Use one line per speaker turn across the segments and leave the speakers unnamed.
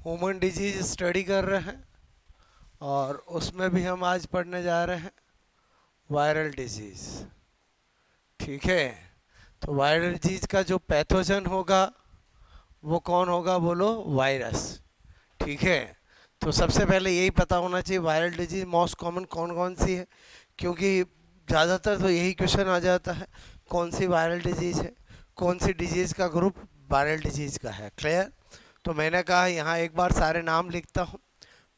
Human disease study कर रहे हैं और उसमें भी हम आज पढ़ने जा रहे हैं वायरल डिजीज। ठीक है, तो वायरल डिजीज का जो पैथोजन होगा वो कौन होगा, बोलो वायरस। ठीक है, तो सबसे पहले यही पता होना चाहिए वायरल डिजीज मोस्ट कॉमन कौन कौन सी है, क्योंकि ज़्यादातर तो यही क्वेश्चन आ जाता है कौन सी वायरल डिजीज है, कौन सी डिजीज़ का ग्रुप वायरल डिजीज़ का है। क्लियर? तो मैंने कहा यहाँ एक बार सारे नाम लिखता हूँ।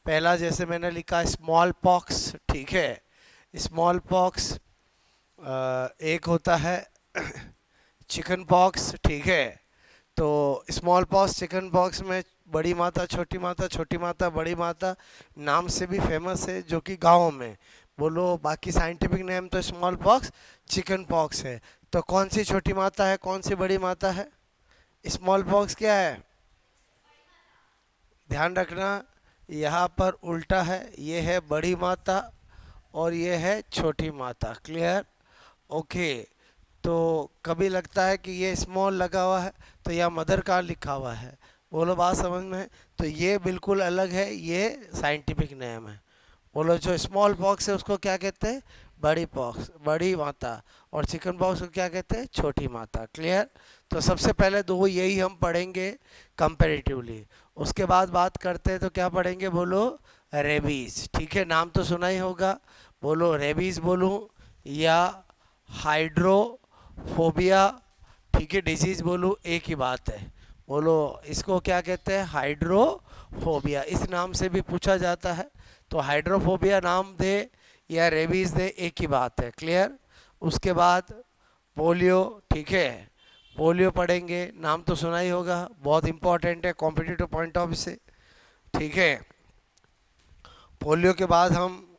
पहला जैसे मैंने लिखा स्मॉल पॉक्स। ठीक है, स्मॉल पॉक्स। एक होता है चिकन पॉक्स। ठीक है, तो स्मॉल पॉक्स चिकन पॉक्स में बड़ी माता छोटी माता, छोटी माता बड़ी माता नाम से भी फेमस है, जो कि गाँव में बोलो। बाकी साइंटिफिक नेम तो स्मॉल पॉक्स चिकन पॉक्स है। तो कौन सी छोटी माता है, कौन सी बड़ी माता है? स्मॉल पॉक्स क्या है? ध्यान रखना, यहाँ पर उल्टा है, ये है बड़ी माता और ये है छोटी माता। क्लियर? ओके, तो कभी लगता है कि ये स्मॉल लगा हुआ है तो यह मदर का लिखा हुआ है। बोलो, बात समझ में? तो ये बिल्कुल अलग है, ये साइंटिफिक नेम है। बोलो, जो स्मॉल पॉक्स है उसको क्या कहते हैं? बड़ी पॉक्स, बड़ी माता। और चिकन पॉक्स को क्या कहते हैं? छोटी माता। क्लियर? तो सबसे पहले दो यही हम पढ़ेंगे कंपैरेटिवली। उसके बाद बात करते हैं तो क्या पढ़ेंगे, बोलो? रेबीज। ठीक है, नाम तो सुना ही होगा। बोलो, रेबीज बोलूँ या हाइड्रोफोबिया? ठीक है, डिजीज बोलूँ, एक ही बात है। बोलो, इसको क्या कहते हैं? हाइड्रोफोबिया। इस नाम से भी पूछा जाता है, तो हाइड्रोफोबिया नाम दे या रेबीज दे, एक ही बात है। क्लियर? उसके बाद पोलियो। ठीक है, पोलियो पढ़ेंगे, नाम तो सुना ही होगा, बहुत इंपॉर्टेंट है कॉम्पिटिटिव पॉइंट ऑफ व्यू से। ठीक है, पोलियो के बाद हम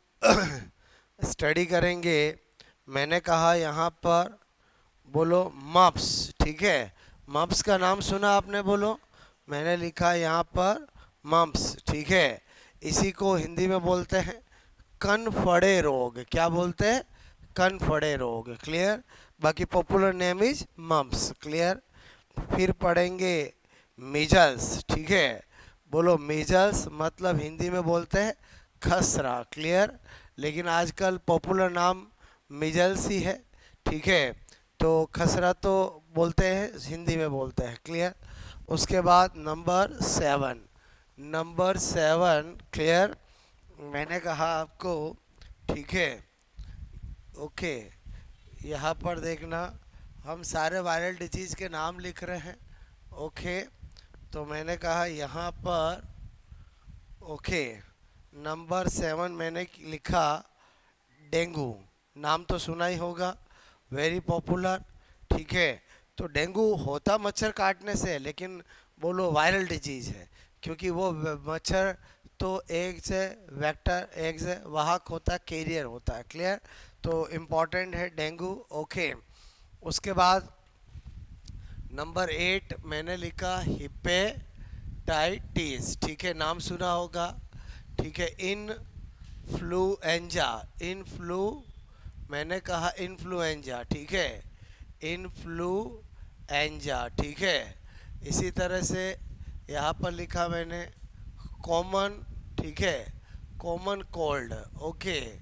स्टडी करेंगे, मैंने कहा यहाँ पर, बोलो मप्स। ठीक है, मप्स का नाम सुना आपने? बोलो, मैंने लिखा यहाँ पर मम्प्स। ठीक है, इसी को हिंदी में बोलते हैं कनफड़े रोग। क्या बोलते हैं? कनफड़े रोग। क्लियर? बाकी popular name is mumps. Clear? फिर पढ़ेंगे मीजल्स। ठीक है, बोलो मीजल्स मतलब हिंदी में बोलते हैं खसरा। क्लियर? लेकिन आजकल पॉपुलर नाम मीजल्स ही है। ठीक है, तो खसरा तो बोलते हैं, हिंदी में बोलते हैं। क्लियर? उसके बाद नंबर 7। नंबर 7। क्लियर? मैंने कहा आपको। ठीक है, ओके, यहाँ पर देखना, हम सारे वायरल डिजीज़ के नाम लिख रहे हैं। ओके, तो मैंने कहा यहाँ पर, ओके, नंबर 7 मैंने लिखा डेंगू। नाम तो सुना ही होगा, वेरी पॉपुलर। ठीक है, तो डेंगू होता मच्छर काटने से है, लेकिन बोलो वायरल डिजीज़ है, क्योंकि वो मच्छर तो एक से वेक्टर, एक से वाहक होता है, कैरियर होता है। क्लियर? तो इम्पॉर्टेंट है डेंगू। ओके, उसके बाद नंबर 8 मैंने लिखा हिपेटाइटिस। ठीक है, नाम सुना होगा। ठीक है, इन्फ्लुएंजा। इन्फ्लू मैंने कहा इन्फ्लुएंजा। ठीक है, इन्फ्लुएंजा। ठीक है, इसी तरह से यहाँ पर लिखा मैंने कॉमन। ठीक है, कॉमन कोल्ड। ओके,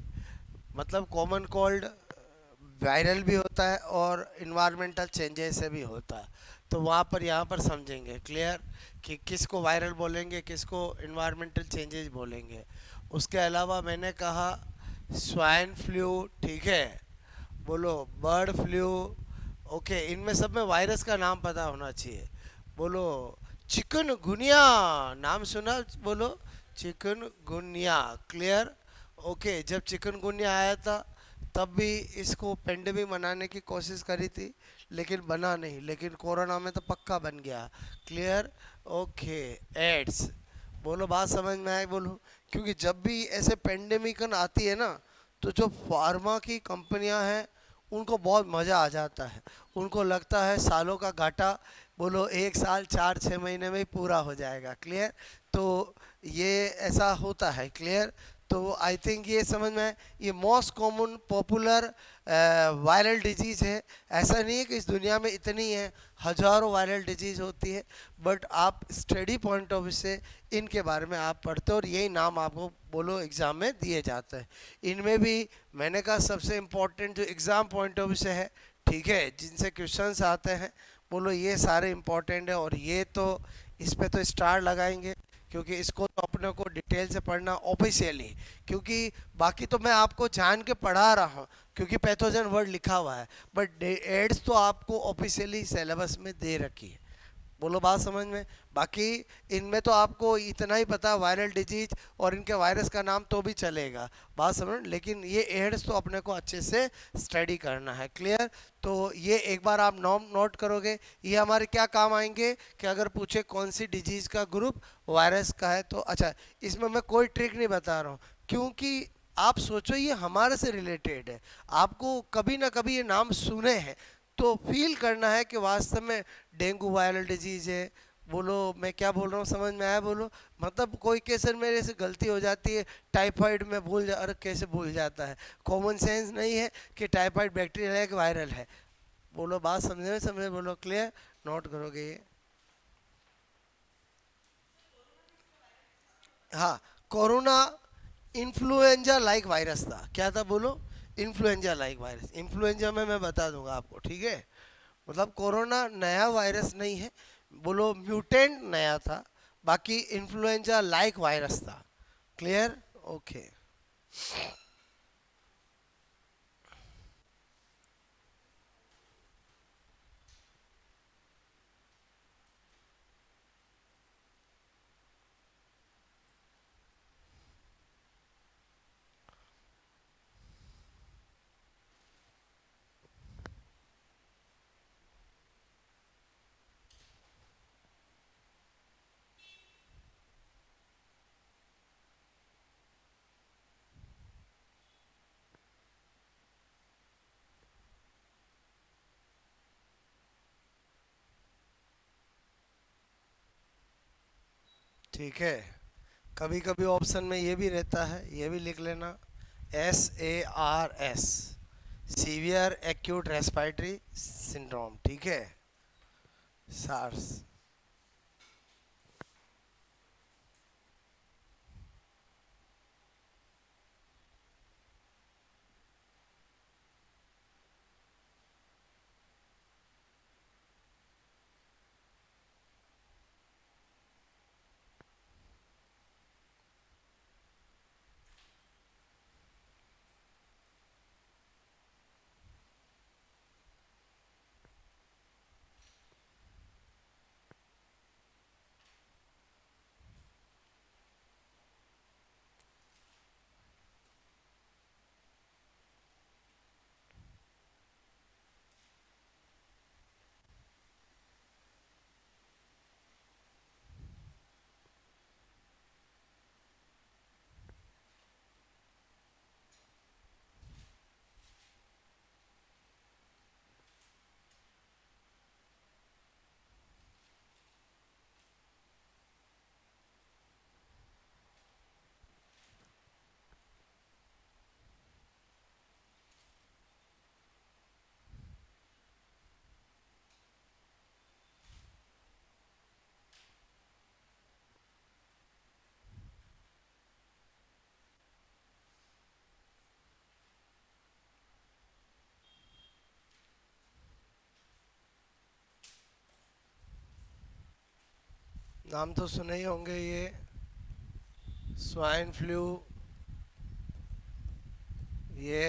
मतलब कॉमन कोल्ड वायरल भी होता है और इन्वायरमेंटल चेंजेस से भी होता है, तो वहाँ पर यहाँ पर समझेंगे। क्लियर? कि किसको वायरल बोलेंगे, किसको इन्वायरमेंटल चेंजेस बोलेंगे। उसके अलावा मैंने कहा स्वाइन फ्लू। ठीक है, बोलो बर्ड फ्लू। ओके, इनमें सब में वायरस का नाम पता होना चाहिए। बोलो चिकनगुनिया, नाम सुना? बोलो चिकनगुनिया। क्लियर? ओके, जब चिकनगुनिया आया था तब भी इसको पेंडेमिक मनाने की कोशिश करी थी, लेकिन बना नहीं, लेकिन कोरोना में तो पक्का बन गया। क्लियर? Okay, AIDS. बोलो, बात समझ में आए? बोलो, क्योंकि जब भी ऐसे पेंडेमिक आती है ना, तो जो फार्मा की कंपनियां हैं उनको बहुत मज़ा आ जाता है, उनको लगता है सालों का घाटा, बोलो 1 साल 4 6 महीने में ही पूरा हो जाएगा। क्लियर? तो ये ऐसा होता है। क्लियर? तो आई थिंक ये समझ में आए। ये most common popular viral disease है। ऐसा नहीं है कि इस दुनिया में इतनी है, हजारों वायरल डिजीज़ होती है, बट आप स्टडी पॉइंट ऑफ व्यू से इनके बारे में आप पढ़ते हो और यही नाम आपको बोलो एग्ज़ाम में दिए जाते हैं। इनमें भी मैंने कहा सबसे इम्पोर्टेंट जो एग्ज़ाम पॉइंट ऑफ व्यू से है, ठीक है, जिनसे क्वेश्चंस आते हैं, बोलो ये सारे इम्पोर्टेंट है। और ये तो इस पे तो स्टार लगाएंगे, क्योंकि इसको तो अपने को डिटेल से पढ़ना ऑफिशियली, क्योंकि बाकी तो मैं आपको जान के पढ़ा रहा हूँ क्योंकि पैथोजन वर्ड लिखा हुआ है, बट एड्स तो आपको ऑफिशियली सिलेबस में दे रखी है। बोलो बात समझ में। बाकी इनमें तो आपको इतना ही पता वायरल डिजीज और इनके वायरस का नाम तो भी चलेगा, बात समझ, लेकिन ये एड्स तो अपने को अच्छे से स्टडी करना है। क्लियर? तो ये एक बार आप नोट करोगे, ये हमारे क्या काम आएंगे कि अगर पूछे कौन सी डिजीज का ग्रुप वायरस का है तो अच्छा। इसमें मैं कोई ट्रिक नहीं बता रहा हूँ, क्योंकि आप सोचो ये हमारे से रिलेटेड है, आपको कभी ना कभी ये नाम सुने हैं, तो फील करना है कि वास्तव में डेंगू वायरल डिजीज है। बोलो मैं क्या बोल रहा हूँ, समझ में आया? बोलो, मतलब कोई केस मेरे से गलती हो जाती है, टाइफाइड में भूल जा, अरे कैसे भूल जाता है, कॉमन सेंस नहीं है कि टाइफाइड बैक्टीरियल है कि वायरल है। बोलो बात समझे में समझे? बोलो क्लियर? नोट करोगे ये? हाँ, कोरोना इन्फ्लुएंजा लाइक वायरस था। क्या था बोलो? Influenza like virus. इन्फ्लुएंजा में मैं बता दूंगा आपको, ठीक है? मतलब कोरोना नया वायरस नहीं है, बोलो म्यूटेंट नया था, बाकी इन्फ्लुएंजा लाइक वायरस था। क्लियर? ओके। ठीक है, कभी कभी ऑप्शन में ये भी रहता है, ये भी लिख लेना, SARS, severe acute respiratory syndrome, ठीक है? सार्स। नाम तो सुने ही होंगे ये, स्वाइन फ्लू, ये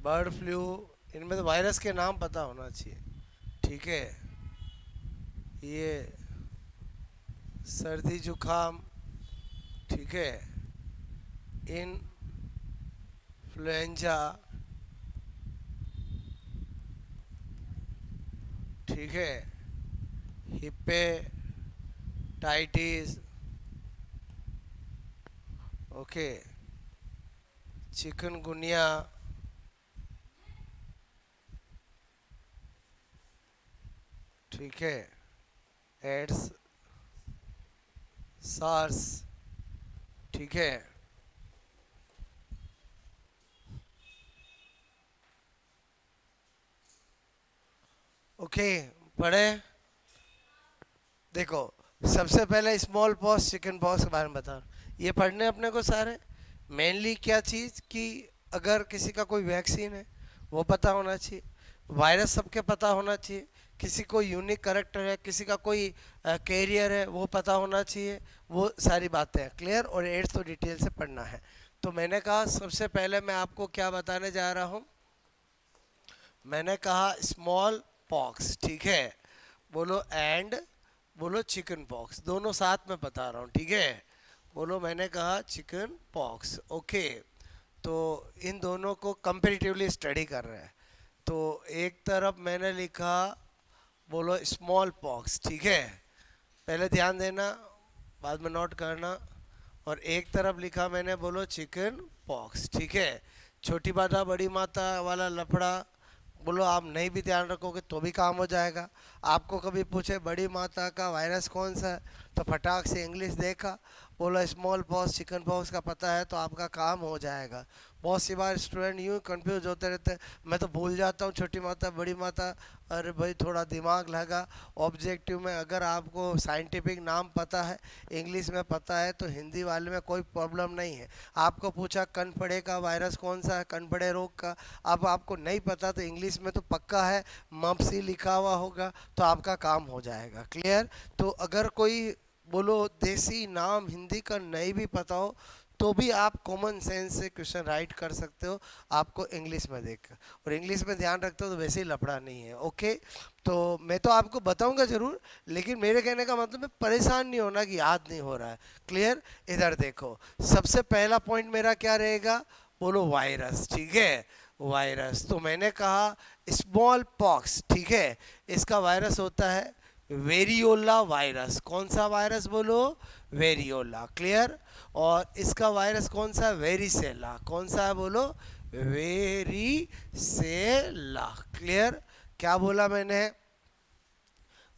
बर्ड फ्लू, इनमें तो वायरस के नाम पता होना चाहिए, ठीक है? ये सर्दी जुकाम, ठीक है, इन्फ्लुएंजा, ठीक है, हिपेटाइटिस, ओके, चिकनगुनिया, ठीक है, एड्स, सार्स, ठीक है, ओके, पढ़े। देखो, सबसे पहले स्मॉल पॉक्स चिकन पॉक्स के बारे में बता। ये पढ़ने अपने को सारे। मेनली क्या चीज़ कि अगर किसी का कोई वैक्सीन है वो पता होना चाहिए, वायरस सबके पता होना चाहिए, किसी को यूनिक करेक्टर है, किसी का कोई कैरियर है वो पता होना चाहिए, वो सारी बातें हैं क्लियर। और एड्स तो डिटेल से पढ़ना है। तो मैंने कहा सबसे पहले मैं आपको क्या बताने जा रहा हूँ। मैंने कहा स्मॉल पॉक्स, ठीक है, बोलो एंड बोलो चिकन पॉक्स, दोनों साथ में बता रहा हूँ, ठीक है। बोलो, मैंने कहा चिकन पॉक्स, ओके। तो इन दोनों को कंपेरेटिवली स्टडी कर रहे हैं। तो एक तरफ मैंने लिखा, बोलो स्मॉल पॉक्स, ठीक है, पहले ध्यान देना, बाद में नोट करना। और एक तरफ लिखा मैंने, बोलो चिकन पॉक्स, ठीक है। छोटी माता बड़ी माता वाला लफड़ा, बोलो आप नहीं भी ध्यान रखोगे तो भी काम हो जाएगा। आपको कभी पूछे बड़ी माता का वायरस कौन सा है, तो फटाक से इंग्लिश देखा, बोलो स्मॉल पॉक्स चिकन पॉक्स का पता है, तो आपका काम हो जाएगा। बहुत सी बार स्टूडेंट यूँ कंफ्यूज होते रहते हैं, मैं तो भूल जाता हूँ छोटी माता बड़ी माता। अरे भाई, थोड़ा दिमाग लगा। ऑब्जेक्टिव में अगर आपको साइंटिफिक नाम पता है, इंग्लिश में पता है, तो हिंदी वाले में कोई प्रॉब्लम नहीं है। आपको पूछा कनपड़े का वायरस कौन सा है, कनपड़े रोग का, अब आपको नहीं पता तो इंग्लिश में तो पक्का है मम्पसी लिखा हुआ होगा, तो आपका काम हो जाएगा क्लियर। तो अगर कोई बोलो देसी नाम हिंदी का नहीं भी पता हो, तो भी आप कॉमन सेंस से क्वेश्चन राइट कर सकते हो, आपको इंग्लिश में देखकर। और इंग्लिश में ध्यान रखते हो तो वैसे ही लफड़ा नहीं है, ओके। तो मैं तो आपको बताऊंगा ज़रूर, लेकिन मेरे कहने का मतलब है परेशान नहीं होना कि याद नहीं हो रहा है, क्लियर। इधर देखो, सबसे पहला पॉइंट मेरा क्या रहेगा, बोलो वायरस, ठीक है। वायरस, तो मैंने कहा स्मॉल पॉक्स, ठीक है, इसका वायरस होता है वेरियोला वायरस। कौन सा वायरस, बोलो वेरियोला, क्लियर। और इसका वायरस कौन सा है, वेरिसेला। कौन सा है, बोलो वेरिसेला, क्लियर। क्या बोला मैंने,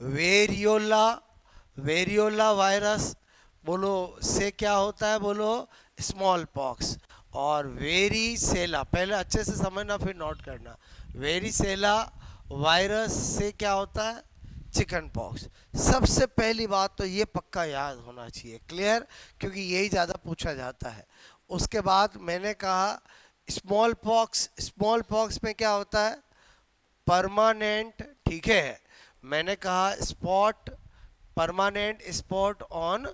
वेरियोला, वेरियोला वायरस, बोलो से क्या होता है, बोलो स्मॉल पॉक्स। और वेरिसेला, पहले अच्छे से समझना फिर नोट करना, वेरिसेला वायरस से क्या होता है, चिकन पॉक्स। सबसे पहली बात तो ये पक्का याद होना चाहिए, क्लियर, क्योंकि यही ज़्यादा पूछा जाता है। उसके बाद मैंने कहा स्मॉल पॉक्स, स्मॉल पॉक्स में क्या होता है, परमानेंट, ठीक है। मैंने कहा spot, permanent spot on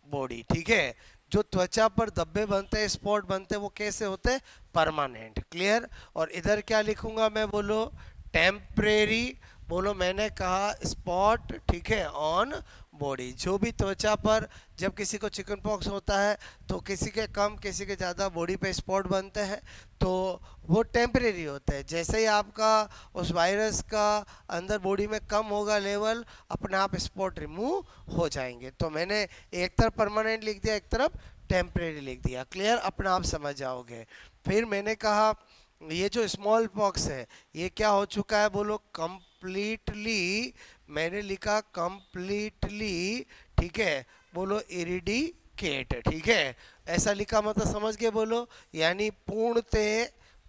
body, ठीक है। जो त्वचा पर धब्बे बनते हैं, स्पॉट बनते हैं, वो कैसे होते हैं, परमानेंट, क्लियर। और इधर क्या लिखूंगा मैं, बोलो टेम्परेरी, बोलो मैंने कहा स्पॉट, ठीक है, ऑन बॉडी। जो भी त्वचा पर जब किसी को चिकन पॉक्स होता है तो किसी के कम किसी के ज़्यादा बॉडी पे स्पॉट बनते हैं, तो वो टेम्परेरी होते हैं। जैसे ही आपका उस वायरस का अंदर बॉडी में कम होगा लेवल, अपने आप स्पॉट रिमूव हो जाएंगे। तो मैंने एक तरफ परमानेंट लिख दिया, एक तरफ टेम्परेरी लिख दिया, क्लियर, अपने आप समझ जाओगे। फिर मैंने कहा ये जो स्मॉल पॉक्स है ये क्या हो चुका है, बोलो कंप्लीटली, मैंने लिखा कंप्लीटली, ठीक है, बोलो इरिडिकेट, ठीक है। ऐसा लिखा मतलब समझ के बोलो, यानी पूर्णतः,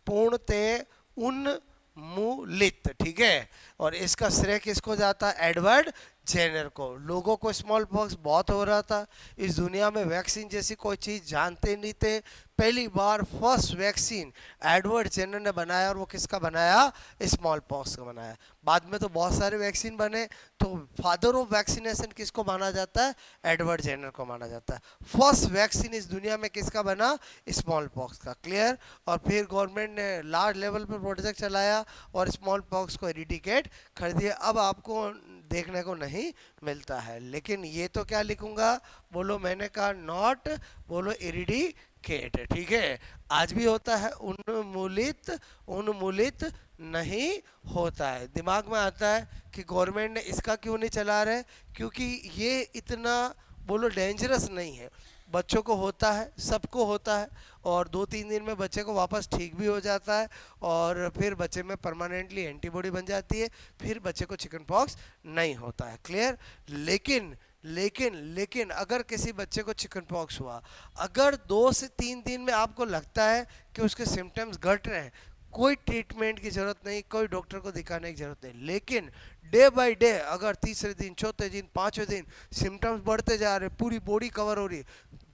पूर्णतः उन्मूलित, ठीक है। और इसका श्रेय किसको जाता है, एडवर्ड जेनर को। लोगों को स्मॉल पॉक्स बहुत हो रहा था, इस दुनिया में वैक्सीन जैसी कोई चीज़ जानते नहीं थे। पहली बार फर्स्ट वैक्सीन एडवर्ड जेनर ने बनाया, और वो किसका बनाया, स्मॉल पॉक्स का बनाया। बाद में तो बहुत सारे वैक्सीन बने, तो फादर ऑफ वैक्सीनेशन किसको माना जाता है, एडवर्ड जेनर को माना जाता है। फर्स्ट वैक्सीन इस दुनिया में किसका बना, स्मॉल पॉक्स का, क्लियर। और फिर गवर्नमेंट ने लार्ज लेवल पर प्रोजेक्ट चलाया और स्मॉल पॉक्स को एरिडिकेट कर दिया। अब आपको देखने को नहीं मिलता है। लेकिन ये तो क्या लिखूंगा, बोलो मैंने कहा नॉट, बोलो इरिडिकेट, ठीक है। आज भी होता है, उन्मूलित, उन्मूलित नहीं होता है। दिमाग में आता है कि गवर्नमेंट ने इसका क्यों नहीं चला रहे, क्योंकि ये इतना बोलो डेंजरस नहीं है। बच्चों को होता है, सबको होता है, और 2-3 दिन में बच्चे को वापस ठीक भी हो जाता है, और फिर बच्चे में परमानेंटली एंटीबॉडी बन जाती है, फिर बच्चे को चिकन पॉक्स नहीं होता है, क्लियर। लेकिन लेकिन लेकिन अगर किसी बच्चे को चिकन पॉक्स हुआ, अगर 2 से 3 दिन में आपको लगता है कि उसके सिम्टम्स घट रहे हैं, कोई ट्रीटमेंट की ज़रूरत नहीं, कोई डॉक्टर को दिखाने की ज़रूरत नहीं। लेकिन डे बाय डे अगर तीसरे दिन, चौथे दिन, पाँचवें दिन सिम्टम्स बढ़ते जा रहे, पूरी बॉडी कवर हो रही,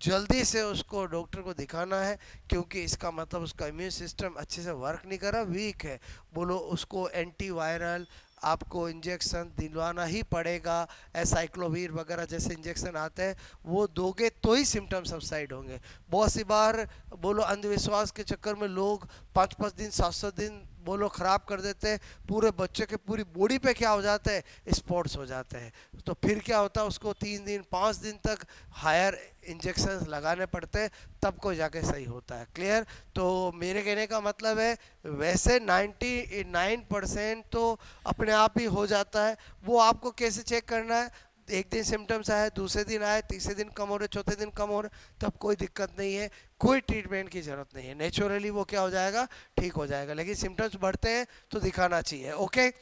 जल्दी से उसको डॉक्टर को दिखाना है, क्योंकि इसका मतलब उसका इम्यून सिस्टम अच्छे से वर्क नहीं कर रहा, वीक है। बोलो उसको एंटीवायरल आपको इंजेक्शन दिलवाना ही पड़ेगा। एसाइक्लोवीर वगैरह जैसे इंजेक्शन आते हैं, वो दोगे तो ही सिम्टम सबसाइड होंगे। बहुत सी बार बोलो अंधविश्वास के चक्कर में लोग 5-5 दिन, 7-7 दिन बोलो ख़राब कर देते हैं, पूरे बच्चे के पूरी बॉडी पे क्या हो जाता है, स्पॉट्स हो जाते हैं। तो फिर क्या होता है, उसको 3 दिन 5 दिन तक हायर इंजेक्शन लगाने पड़ते हैं, तब को जाके सही होता है। क्लियर? तो मेरे कहने का मतलब है, वैसे 99% तो अपने आप ही हो जाता है। वो आपको कैसे चेक करना है, एक दिन सिम्टम्स आए, दूसरे दिन आए, तीसरे दिन कम हो रहे, चौथे दिन कम हो रहे, तब कोई दिक्कत नहीं है, कोई ट्रीटमेंट की ज़रूरत नहीं है, नेचुरली वो क्या हो जाएगा, ठीक हो जाएगा। लेकिन सिम्टम्स बढ़ते हैं तो दिखाना चाहिए। ओके,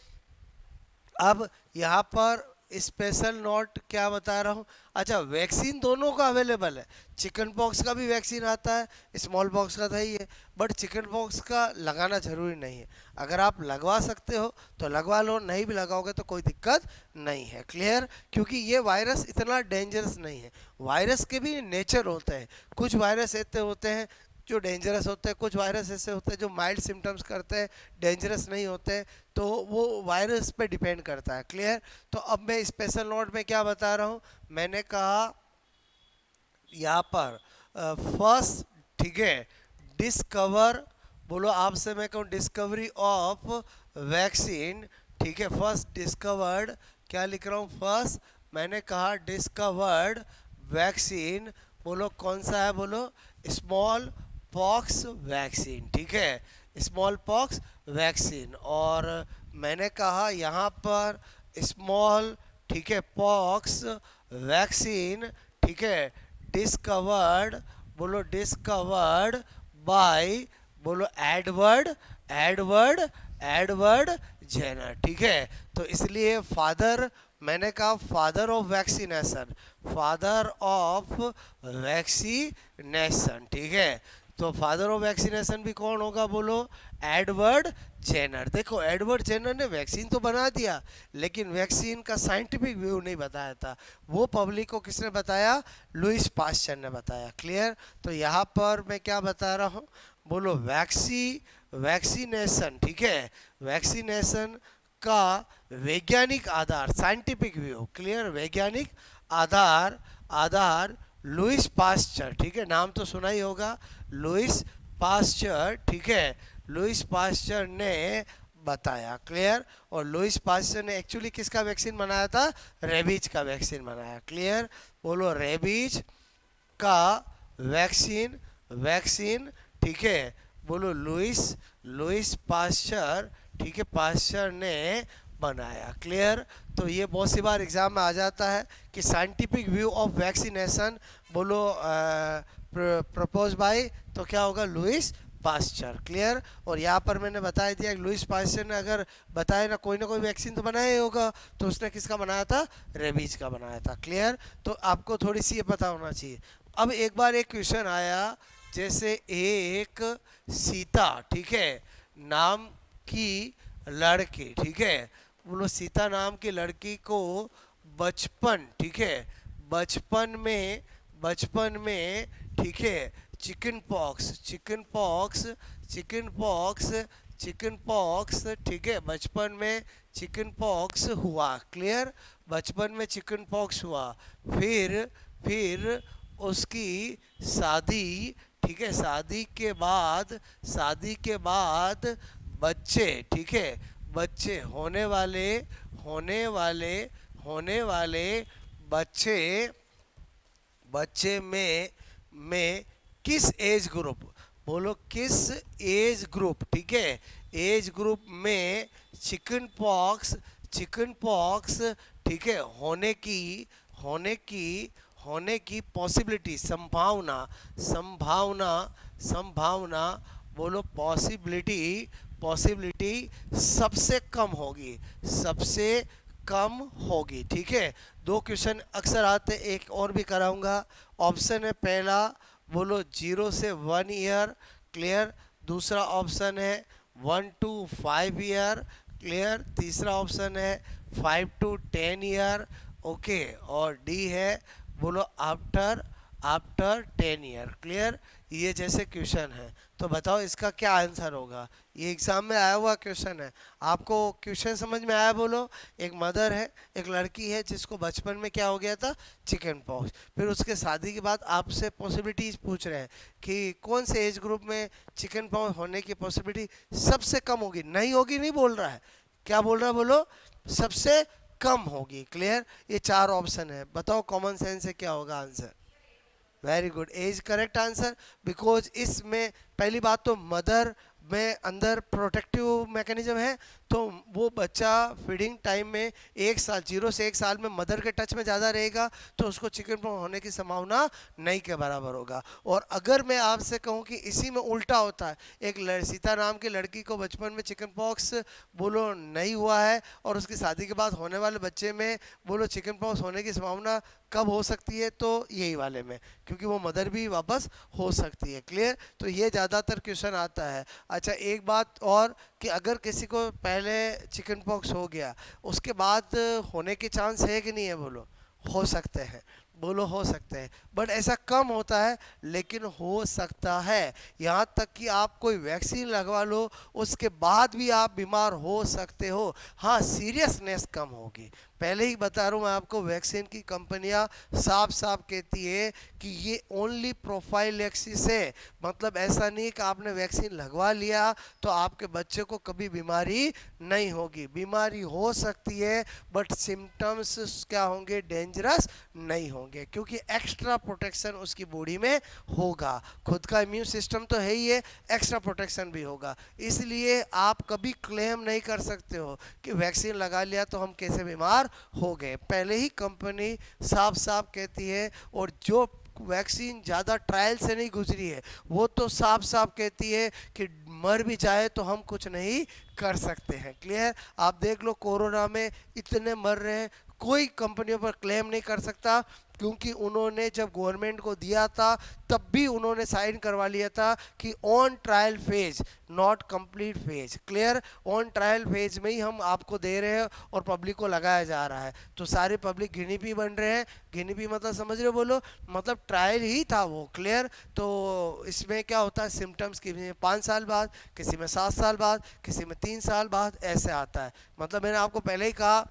अब यहाँ पर स्पेशल नोट क्या बता रहा हूँ। अच्छा, वैक्सीन दोनों का अवेलेबल है, चिकन पॉक्स का भी वैक्सीन आता है, स्मॉल पॉक्स का था ही है, बट चिकन पॉक्स का लगाना ज़रूरी नहीं है। अगर आप लगवा सकते हो तो लगवा लो, नहीं भी लगाओगे तो कोई दिक्कत नहीं है। क्लियर? क्योंकि ये वायरस इतना डेंजरस नहीं है। वायरस के भी नेचर होते हैं, कुछ वायरस ऐसे होते हैं जो डेंजरस होते हैं, कुछ वायरस ऐसे होते हैं जो माइल्ड सिम्टम्स करते हैं, डेंजरस नहीं होते। तो वो वायरस पे डिपेंड करता है। क्लियर? तो अब मैं स्पेशल नोट में क्या बता रहा हूँ, मैंने कहा यहाँ पर फर्स्ट, ठीक है, डिस्कवर, बोलो आपसे मैं कहूँ डिस्कवरी ऑफ वैक्सीन, ठीक है, फर्स्ट डिस्कवर्ड, क्या लिख रहा हूँ, फर्स्ट मैंने कहा डिस्कवर्ड वैक्सीन, बोलो कौन सा है, बोलो स्मॉल पॉक्स वैक्सीन, ठीक है, स्मॉल पॉक्स वैक्सीन। और मैंने कहा यहाँ पर स्मॉल, ठीक है, पॉक्स वैक्सीन, ठीक है, डिस्कवर्ड, बोलो डिस्कवर्ड बाय, बोलो एडवर्ड, एडवर्ड, एडवर्ड जेनर, ठीक है। तो इसलिए फादर, मैंने कहा father of vaccination, father of vaccination, ठीक है। तो फादर ऑफ वैक्सीनेशन भी कौन होगा, बोलो एडवर्ड जेनर। देखो एडवर्ड जेनर ने वैक्सीन तो बना दिया, लेकिन वैक्सीन का साइंटिफिक व्यू नहीं बताया था। वो पब्लिक को किसने बताया, लुइस पास्चर ने बताया। क्लियर? तो यहाँ पर मैं क्या बता रहा हूँ, बोलो वैक्सीनेशन, ठीक है, वैक्सीनेशन का वैज्ञानिक आधार, साइंटिफिक व्यू, क्लियर, वैज्ञानिक आधार, आधार लुइस पास्चर, ठीक है, नाम तो सुना ही होगा, लुइस पास्चर, ठीक है, लुइस पास्चर ने बताया। क्लियर? और लुइस पास्चर ने एक्चुअली किसका वैक्सीन बनाया था, रेबीज का वैक्सीन बनाया। क्लियर? बोलो रेबीज का वैक्सीन, वैक्सीन, ठीक है, बोलो लुइस पास्चर, ठीक है, पास्चर ने बनाया। क्लियर? तो ये बहुत सी बार एग्जाम में आ जाता है कि साइंटिफिक व्यू ऑफ वैक्सीनेशन, बोलो प्रपोज बाय, तो क्या होगा, लुइस पास्चर। क्लियर? और यहाँ पर मैंने बता दिया कि लुइस पास्चर ने अगर बताया ना कोई वैक्सीन तो बनाया ही होगा, तो उसने किसका बनाया था, रेबीज का बनाया था। क्लियर? तो आपको थोड़ी सी ये पता होना चाहिए। अब एक बार एक क्वेश्चन आया, जैसे एक सीता, ठीक है, नाम की लड़की, ठीक है, बोलो सीता नाम की लड़की को बचपन, ठीक है, बचपन में, ठीक है, chicken pox, chicken pox, chicken pox, chicken pox, ठीक है, बचपन में चिकन पॉक्स हुआ। क्लियर? बचपन में चिकन पॉक्स हुआ, फिर उसकी शादी, ठीक है, शादी के बाद बच्चे, ठीक है, बच्चे होने वाले बच्चे, बच्चे में किस एज ग्रुप, बोलो किस एज ग्रुप, ठीक है, एज ग्रुप में चिकन पॉक्स, ठीक है, होने की पॉसिबिलिटी, संभावना, बोलो पॉसिबिलिटी सबसे कम होगी, ठीक है। दो क्वेश्चन अक्सर आते, एक और भी कराऊंगा। ऑप्शन है पहला, बोलो 0 से 1 ईयर, क्लियर। दूसरा ऑप्शन है 1 to 5 ईयर, क्लियर। तीसरा ऑप्शन है 5 to 10 ईयर, ओके। और डी है बोलो आफ्टर आफ्टर 10 ईयर, क्लियर। ये जैसे क्वेश्चन है, तो बताओ इसका क्या आंसर होगा। ये एग्जाम में आया हुआ क्वेश्चन है। आपको क्वेश्चन समझ में आया बोलो। एक मदर है, एक लड़की है जिसको बचपन में क्या हो गया था, चिकन पॉक्स। फिर उसके शादी के बाद आपसे पॉसिबिलिटीज पूछ रहे हैं कि कौन से एज ग्रुप में चिकन पॉक्स होने की पॉसिबिलिटी सबसे कम होगी। नहीं होगी नहीं बोल रहा है, क्या बोल रहा है बोलो, सबसे कम होगी, क्लियर। ये चार ऑप्शन है, बताओ कॉमन सेंस से क्या होगा answer. Very good, as correct answer. Because इसमें पहली बात तो मदर में अंदर प्रोटेक्टिव मैकेनिज्म है, तो वो बच्चा फीडिंग टाइम में 1 साल, 0 से 1 साल में मदर के टच में ज़्यादा रहेगा, तो उसको चिकन पॉक्स होने की संभावना नहीं के बराबर होगा। और अगर मैं आपसे कहूँ कि इसी में उल्टा होता है, एक सीता नाम की लड़की को बचपन में चिकन पॉक्स बोलो नहीं हुआ है, और उसकी शादी के बाद होने वाले बच्चे में बोलो चिकन पॉक्स होने की संभावना कब हो सकती है, तो यही वाले में, क्योंकि वो मदर भी वापस हो सकती है, क्लियर। तो ये ज़्यादातर क्वेश्चन आता है। अच्छा एक बात और, कि अगर किसी को पहले चिकन पॉक्स हो गया, उसके बाद होने के चांस है कि नहीं है बोलो, हो सकते हैं, बोलो हो सकते हैं, बट ऐसा कम होता है, लेकिन हो सकता है। यहाँ तक कि आप कोई वैक्सीन लगवा लो, उसके बाद भी आप बीमार हो सकते हो। हाँ, सीरियसनेस कम होगी। पहले ही बता रहा हूँ मैं आपको, वैक्सीन की कंपनियां साफ साफ कहती है कि ये ओनली प्रोफाइलैक्सिस है। मतलब ऐसा नहीं कि आपने वैक्सीन लगवा लिया तो आपके बच्चे को कभी बीमारी नहीं होगी। बीमारी हो सकती है, बट सिम्टम्स क्या होंगे, डेंजरस नहीं होंगे, क्योंकि एक्स्ट्रा प्रोटेक्शन उसकी बॉडी में होगा। खुद का इम्यून सिस्टम तो है ही है, एक्स्ट्रा प्रोटेक्शन भी होगा। इसलिए आप कभी क्लेम नहीं कर सकते हो कि वैक्सीन लगा लिया तो हम कैसे बीमार हो गए। पहले ही कंपनी साफ साफ कहती है, और जो वैक्सीन ज़्यादा ट्रायल से नहीं गुजरी है, वो तो साफ साफ कहती है कि मर भी जाए तो हम कुछ नहीं कर सकते हैं, क्लियर। आप देख लो कोरोना में इतने मर रहे हैं, कोई कंपनियों पर क्लेम नहीं कर सकता, क्योंकि उन्होंने जब गवर्नमेंट को दिया था तब भी उन्होंने साइन करवा लिया था कि on trial phase, not complete phase, clear. On trial phase में ही हम आपको दे रहे हैं और पब्लिक को लगाया जा रहा है, तो सारे पब्लिक गिनीपी बन रहे हैं। गिनीपी मतलब समझ रहे हो बोलो, मतलब ट्रायल ही था वो, क्लियर। तो इसमें क्या होता है, सिम्टम्स किसी में 5 साल बाद, किसी में 7 साल बाद, किसी में 3 साल बाद, ऐसे आता है। मतलब मैंने आपको पहले ही कहा,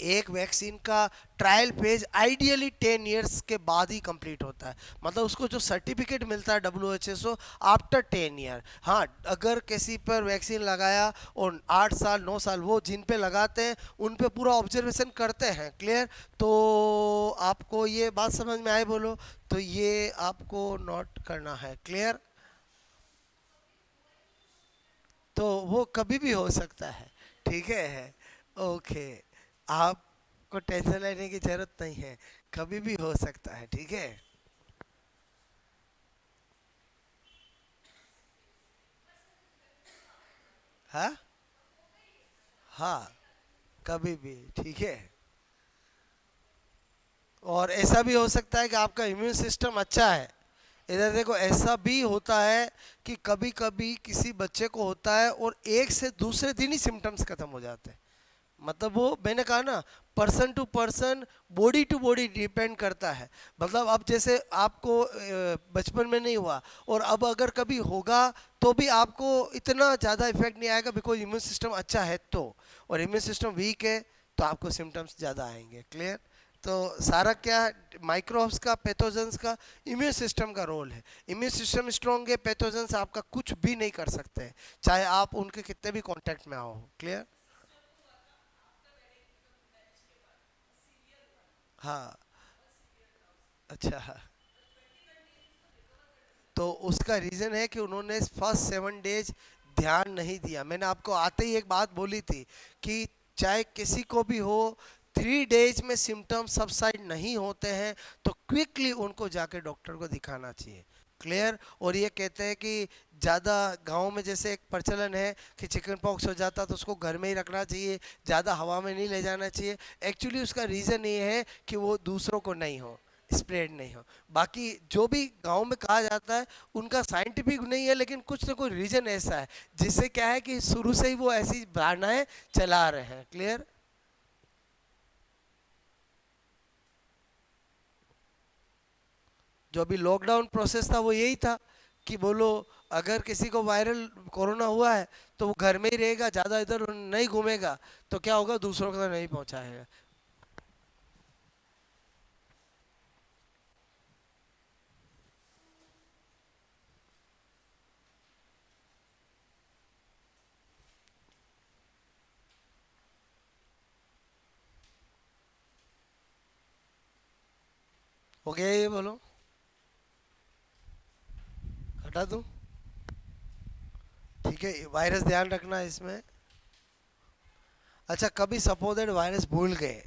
एक वैक्सीन का ट्रायल फेज आइडियली 10 ईयर्स के बाद ही कंप्लीट होता है। मतलब उसको जो सर्टिफिकेट मिलता है WHO आफ्टर 10 ईयर। हाँ, अगर किसी पर वैक्सीन लगाया और 8 साल 9 साल, वो जिन पे लगाते हैं उन पे पूरा ऑब्जर्वेशन करते हैं, क्लियर। तो आपको ये बात समझ में आए बोलो, तो ये आपको नोट करना है, क्लियर। तो वो कभी भी हो सकता है, ठीक है, ओके। आपको टेंशन लेने की जरूरत नहीं है, कभी भी हो सकता है, ठीक है। हाँ हाँ, कभी भी, ठीक है। और ऐसा भी हो सकता है कि आपका इम्यून सिस्टम अच्छा है। इधर देखो, ऐसा भी होता है कि कभी कभी किसी बच्चे को होता है और एक से दूसरे दिन ही सिम्टम्स खत्म हो जाते हैं। मतलब वो मैंने कहा ना, person to person, body to body depend करता है। मतलब अब जैसे आपको बचपन में नहीं हुआ, और अब अगर कभी होगा तो भी आपको इतना ज़्यादा इफेक्ट नहीं आएगा, बिकॉज इम्यून सिस्टम अच्छा है तो। और इम्यून सिस्टम वीक है तो आपको सिम्टम्स ज़्यादा आएंगे, क्लियर। तो सारा क्या, माइक्रोब्स का, पैथोजेंस का इम्यून सिस्टम का रोल है। इम्यून सिस्टम स्ट्रॉन्ग है, पैथोजेंस आपका कुछ भी नहीं कर सकते हैं, चाहे आप उनके कितने भी कांटेक्ट में आओ, क्लियर। हाँ, अच्छा। तो उसका रीज़न है कि उन्होंने फर्स्ट 7 डेज ध्यान नहीं दिया। मैंने आपको आते ही एक बात बोली थी कि चाहे किसी को भी हो, 3 डेज में सिम्टम्स सबसाइड नहीं होते हैं तो क्विकली उनको जाके डॉक्टर को दिखाना चाहिए, क्लियर। और ये कहते हैं कि ज़्यादा गांव में जैसे एक प्रचलन है कि चिकन पॉक्स हो जाता तो उसको घर में ही रखना चाहिए, ज़्यादा हवा में नहीं ले जाना चाहिए। एक्चुअली उसका रीज़न ये है कि वो दूसरों को नहीं हो, स्प्रेड नहीं हो। बाकी जो भी गांव में कहा जाता है उनका साइंटिफिक नहीं है, लेकिन कुछ ना कोई रीजन ऐसा है जिससे क्या है कि शुरू से ही वो ऐसी धारणाएं चला रहे हैं। क्लियर? जो अभी लॉकडाउन प्रोसेस था वो यही था कि बोलो अगर किसी को वायरल कोरोना हुआ है तो वो घर में ही रहेगा, ज़्यादा इधर नहीं घूमेगा, तो क्या होगा, दूसरों को तो नहीं पहुंचाएगा। हो गया ये? बोलो, हटा दूं? ठीक है, वायरस ध्यान रखना इसमें। अच्छा, कभी सपोजेड वायरस भूल गए,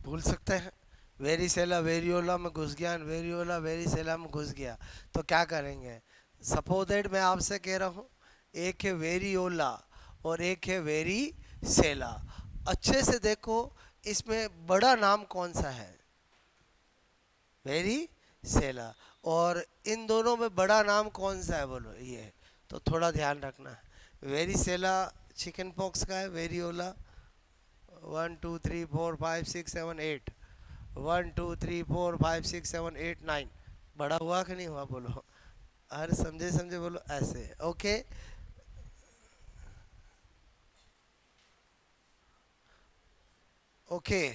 भूल सकते हैं, वेरिसेला वेरियोला में घुस गया, वेरियोला वेरिसेला में घुस गया, तो क्या करेंगे? सपोजेड मैं आपसे कह रहा हूँ, एक है वेरियोला और एक है वेरिसेला। अच्छे से देखो, इसमें बड़ा नाम कौन सा है? वेरिसेला। और इन दोनों में बड़ा नाम कौन सा है? बोलो ये, तो थोड़ा ध्यान रखना है। वेरिसेला चिकन पॉक्स का है, वेरियोला 1 2 3 4 5 6 7 8, 1 2 3 4 5 6 7 8 9। बड़ा हुआ कि नहीं हुआ? बोलो, हर समझे समझे बोलो ऐसे। Okay, okay.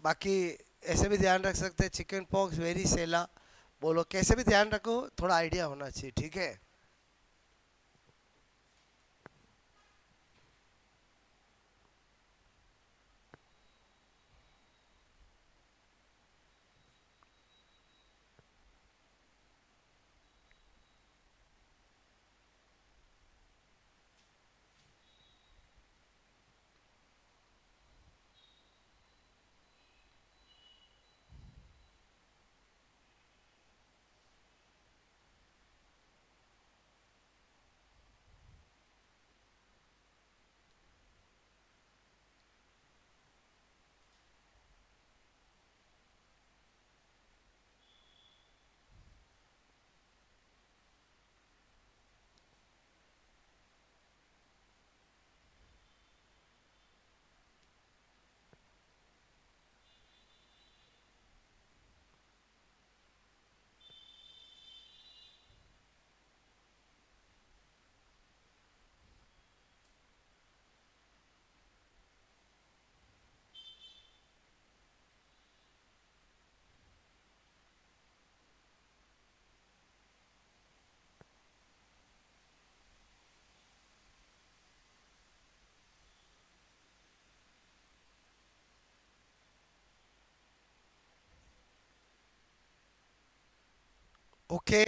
बाकी ऐसे भी ध्यान रख सकते हैं, चिकन पॉक्स, वेरी सेला, बोलो कैसे भी ध्यान रखो, थोड़ा आइडिया होना चाहिए। ठीक है? Okay,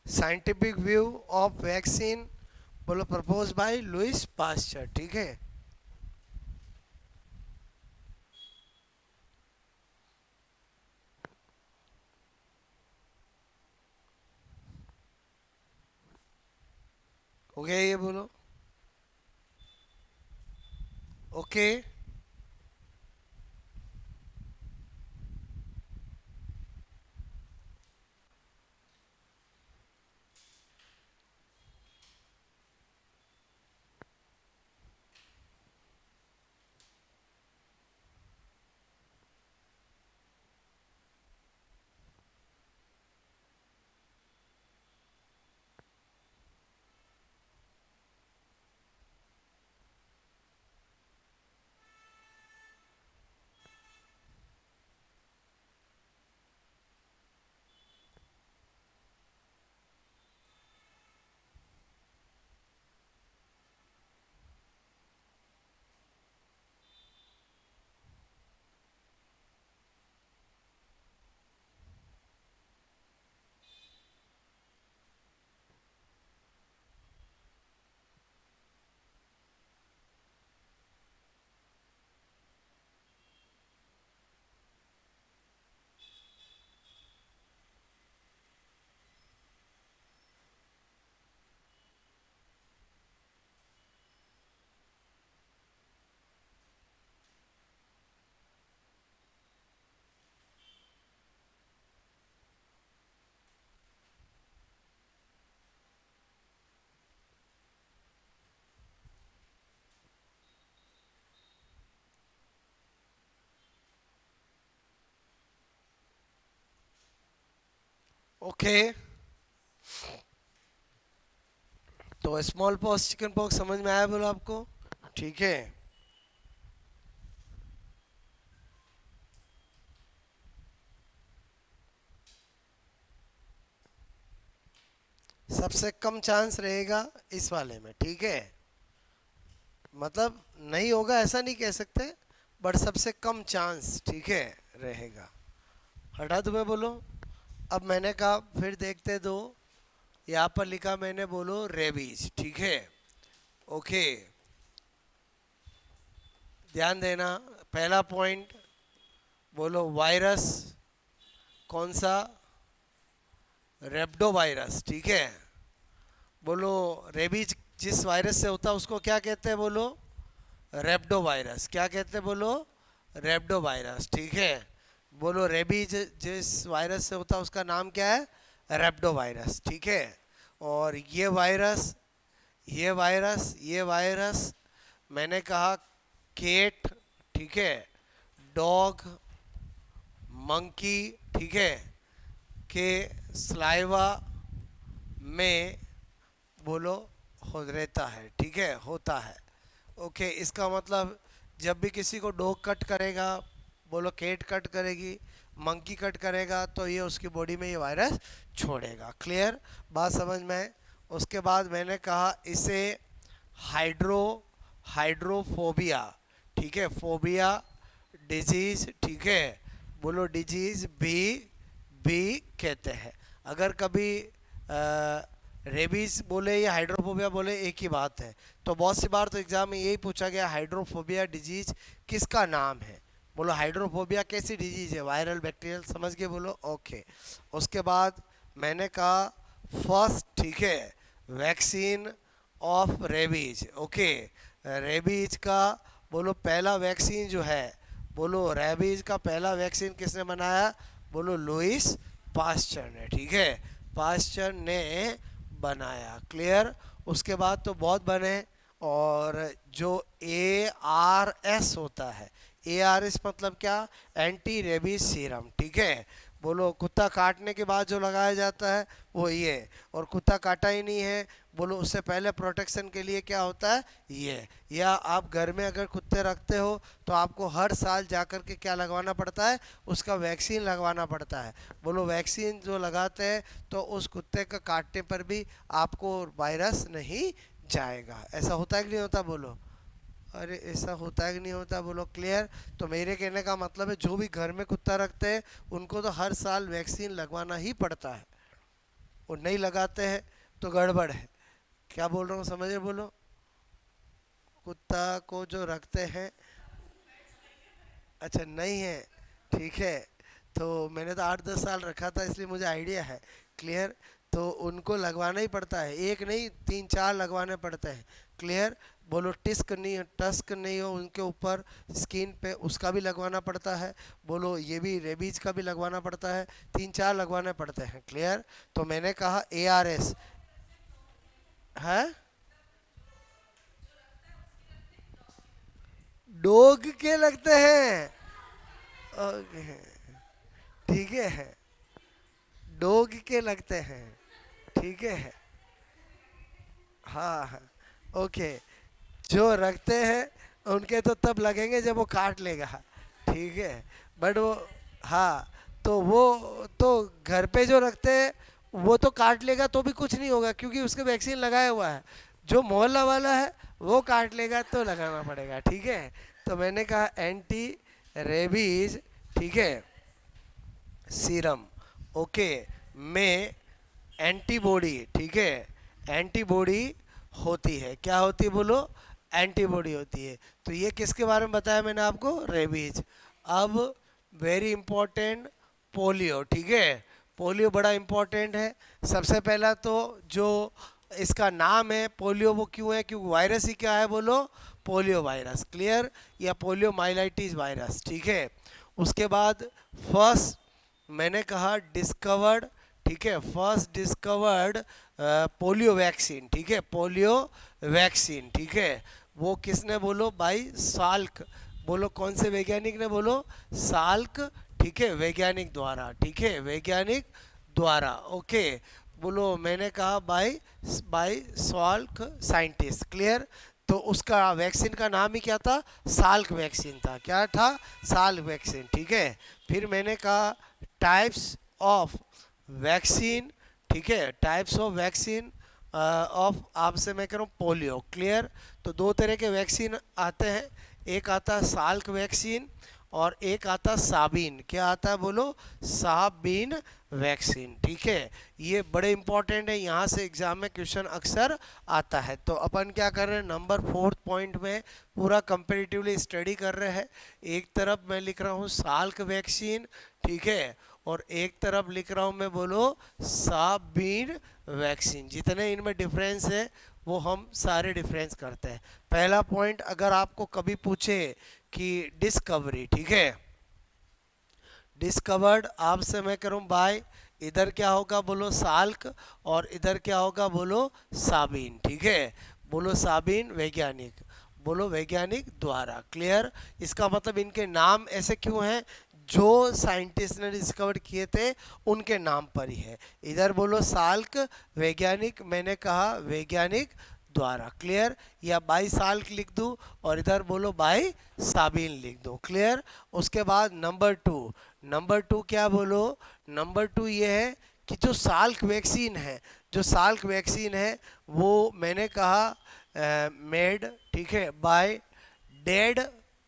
scientific view of vaccine, बोलो प्रपोज बाय लुइस पास्चर। ठीक है? हो गया ये? बोलो, ओके। ओके, तो स्मॉल पॉक्स चिकन पॉक्स समझ में आया बोलो आपको? ठीक है, सबसे कम चांस रहेगा इस वाले में, ठीक है, मतलब नहीं होगा ऐसा नहीं कह सकते, बट सबसे कम चांस, ठीक है, रहेगा। हटा दूं मैं बोलो? अब मैंने कहा फिर देखते दो, यहाँ पर लिखा मैंने बोलो रेबीज, ठीक है, ओके, ध्यान देना। पहला पॉइंट बोलो वायरस, कौन सा? रेप्डो वायरस, ठीक है। बोलो रेबीज जिस वायरस से होता है उसको क्या कहते हैं बोलो? रेप्डो वायरस। क्या कहते हैं बोलो? रेप्डो वायरस, ठीक है। बोलो रेबीज जिस वायरस से होता है उसका नाम क्या है? रेप्डो वायरस, ठीक है। और ये वायरस मैंने कहा केट, ठीक है, डॉग, मंकी, ठीक है, के स्लाइवा में बोलो हो रहता है, ठीक है, होता है, ओके। इसका मतलब जब भी किसी को डॉग कट करेगा, बोलो केट कट करेगी, मंकी कट करेगा, तो ये उसकी बॉडी में ये वायरस छोड़ेगा। क्लियर? बात समझ में है? उसके बाद मैंने कहा इसे हाइड्रोफोबिया, ठीक है, फोबिया डिजीज, ठीक है, बोलो डिजीज भी कहते हैं। अगर कभी रेबीज बोले या हाइड्रोफोबिया बोले एक ही बात है, तो बहुत सी बार तो एग्जाम में यही पूछा गया हाइड्रोफोबिया डिजीज किसका नाम है? बोलो हाइड्रोफोबिया कैसी डिजीज है? वायरल बैक्टीरियल, समझ गए बोलो? ओके। उसके बाद मैंने कहा फर्स्ट, ठीक है, vaccine of rabies, okay, rabies का बोलो पहला वैक्सीन जो है, बोलो रेबीज का पहला वैक्सीन किसने बनाया? बोलो लुइस पास्चर ने, ठीक है, पास्चर ने बनाया। क्लियर? उसके बाद तो बहुत बने, और जो ARS होता है, ARS मतलब क्या? एंटी रेबीज सीरम, ठीक है। बोलो कुत्ता काटने के बाद जो लगाया जाता है वो ये, और कुत्ता काटा ही नहीं है, बोलो उससे पहले प्रोटेक्शन के लिए क्या होता है? ये। या आप घर में अगर कुत्ते रखते हो तो आपको हर साल जाकर के क्या लगवाना पड़ता है? उसका वैक्सीन लगवाना पड़ता है। बोलो वैक्सीन जो लगाते हैं तो उस कुत्ते का काटने पर भी आपको वायरस नहीं जाएगा। ऐसा होता है कि नहीं होता? बोलो अरे ऐसा होता है कि नहीं होता? बोलो क्लियर? तो मेरे कहने का मतलब है जो भी घर में कुत्ता रखते हैं उनको तो हर साल वैक्सीन लगवाना ही पड़ता है, और नहीं लगाते हैं तो गड़बड़ है। क्या बोल रहा हूँ समझ रहे? बोलो कुत्ता को जो रखते हैं, अच्छा नहीं है, ठीक है, तो मैंने तो 8-10 साल रखा था इसलिए मुझे आइडिया है। क्लियर? तो उनको लगवाना ही पड़ता है, एक नहीं 3-4 लगवाने पड़ते हैं। क्लियर? बोलो टस्क नहीं हो उनके ऊपर स्किन पे, उसका भी लगवाना पड़ता है। बोलो ये भी रेबीज का भी लगवाना पड़ता है, 3-4 लगवाने पड़ते हैं। क्लियर? तो मैंने कहा ARS है, डॉग के लगते हैं, ओके, ठीक है, डॉग के लगते हैं, ठीक है, हाँ हाँ, ओके, जो रखते हैं उनके तो तब लगेंगे जब वो काट लेगा, ठीक है, बट वो, हाँ, तो वो तो घर पे जो रखते हैं वो तो काट लेगा तो भी कुछ नहीं होगा क्योंकि उसके वैक्सीन लगाया हुआ है। जो मोहल्ला वाला है वो काट लेगा तो लगाना पड़ेगा, ठीक है। तो मैंने कहा एंटी रेबीज, ठीक है, सीरम, ओके, में एंटीबॉडी, ठीक है, एंटीबॉडी होती है। क्या होती है बोलो? एंटीबॉडी होती है। तो ये किसके बारे में बताया मैंने आपको? रेबीज। अब वेरी इंपॉर्टेंट, पोलियो, ठीक है, पोलियो बड़ा इंपॉर्टेंट है। सबसे पहला तो जो इसका नाम है पोलियो, वो क्यों है? क्योंकि वायरस ही क्या है बोलो? Polio virus. क्लियर? या पोलियो माइलाइटिस वायरस, ठीक है। उसके बाद फर्स्ट मैंने कहा डिस्कवर्ड, ठीक है, फर्स्ट डिस्कवर्ड पोलियो वैक्सीन, ठीक है, पोलियो वैक्सीन, ठीक है, वो किसने? बोलो बाई साल्क। बोलो कौन से वैज्ञानिक ने? बोलो साल्क, ठीक है, वैज्ञानिक द्वारा, ठीक है, वैज्ञानिक द्वारा। ओके, बोलो मैंने कहा by by Salk scientist. Clear? तो उसका वैक्सीन का नाम ही क्या था? साल्क वैक्सीन था। क्या था? Salk vaccine. ठीक है, फिर मैंने कहा टाइप्स ऑफ वैक्सीन। ठीक है, टाइप्स ऑफ वैक्सीन ऑफ, आपसे मैं कह रहा हूँ पोलियो। क्लियर? तो दो तरह के वैक्सीन आते हैं, एक आता है साल्क वैक्सीन और एक आता साबीन। क्या आता है बोलो? साबीन वैक्सीन। ठीक है, ये बड़े इंपॉर्टेंट है, यहाँ से एग्जाम में क्वेश्चन अक्सर आता है। तो अपन क्या कर रहे हैं, नंबर 4th पॉइंट में पूरा कंपेरेटिवली स्टडी कर रहे हैं। एक तरफ मैं लिख रहा हूँ साल्क वैक्सीन, ठीक है, और एक तरफ लिख रहा हूँ मैं बोलो साबीन वैक्सीन। जितने इनमें डिफरेंस है वो हम सारे डिफरेंस करते हैं। पहला पॉइंट, अगर आपको कभी पूछे कि डिस्कवरी, ठीक है, डिस्कवर्ड, आपसे मैं करूं बाय, इधर क्या होगा बोलो साल्क, और इधर क्या होगा बोलो साबीन। ठीक है, बोलो साबीन वैज्ञानिक, बोलो वैज्ञानिक द्वारा। क्लियर? इसका मतलब इनके नाम ऐसे क्यों हैं? जो साइंटिस्ट ने डिस्कवर किए थे उनके नाम पर ही है। इधर बोलो साल्क वैज्ञानिक, मैंने कहा वैज्ञानिक द्वारा। क्लियर? या बाई साल्क लिख दूं और इधर बोलो बाई साबीन लिख दो। क्लियर? उसके बाद नंबर 2, नंबर 2 क्या बोलो? नंबर 2 ये है कि जो साल्क वैक्सीन है, जो साल्क वैक्सीन है वो मैंने कहा मेड, ठीक है, बाय डेड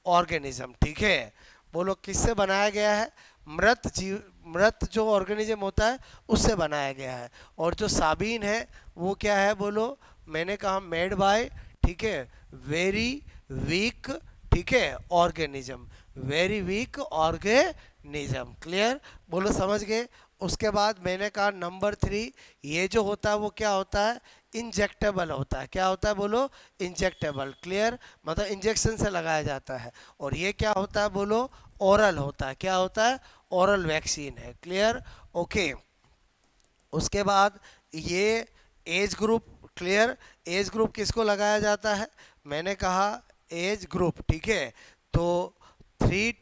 ऑर्गेनिज्म। ठीक है, बोलो किससे बनाया गया है? मृत जीव, मृत जो ऑर्गेनिज्म होता है उससे बनाया गया है। और जो साबीन है वो क्या है बोलो? मैंने कहा मेड बाय, ठीक है, वेरी वीक, ठीक है, organism, very weak organism. Clear? बोलो समझ गए? उसके बाद मैंने कहा नंबर 3, ये जो होता है वो क्या होता है? इंजेक्टेबल होता है। क्या होता है बोलो? इंजेक्टेबल। क्लियर? मतलब इंजेक्शन से लगाया जाता है। और ये क्या होता है बोलो? ओरल होता है। क्या होता है? ओरल वैक्सीन है। क्लियर? ओके, उसके बाद ये age group. Clear? Age group किसको लगाया जाता है? मैंने कहा एज ग्रुप, ठीक है, तो 3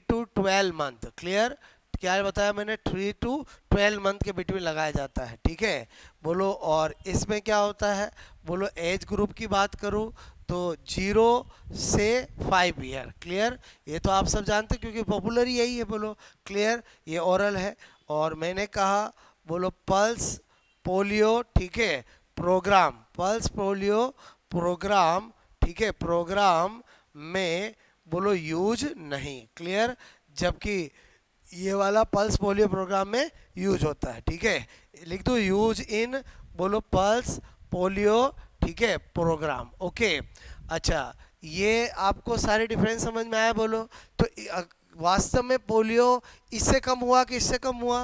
to 12 मंथ। क्लियर? क्या बताया मैंने? 3 to 12 मंथ के बिटवीन लगाया जाता है। ठीक है, बोलो। और इसमें क्या होता है बोलो? एज ग्रुप की बात करूँ तो 0 से 5 ईयर। क्लियर? ये तो आप सब जानते क्योंकि पॉपुलर ही यही है। बोलो क्लियर? ये ओरल है। और मैंने कहा बोलो पल्स पोलियो, ठीक है, प्रोग्राम, पल्स पोलियो प्रोग्राम, ठीक है, प्रोग्राम में बोलो यूज नहीं। क्लियर? जबकि ये वाला पल्स पोलियो प्रोग्राम में यूज होता है। ठीक है, लिख दो यूज इन, बोलो पल्स पोलियो, ठीक है, प्रोग्राम। ओके, अच्छा, ये आपको सारे डिफरेंस समझ में आया बोलो? तो वास्तव में पोलियो इससे कम हुआ कि इससे कम हुआ?